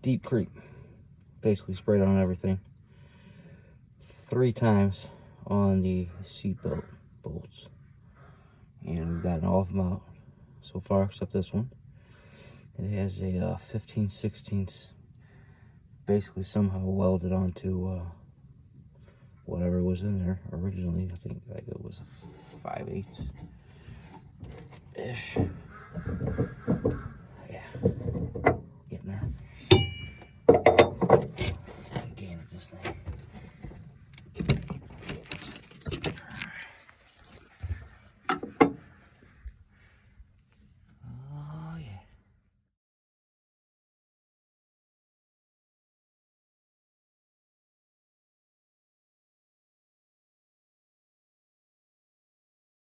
deep creep. Basically sprayed on everything. 3 times on the seatbelt bolts. And we've gotten all of them out so far, except this one. It has a 15/16 basically somehow welded onto whatever was in there originally. I think like it was a 5/8 ish. Yeah.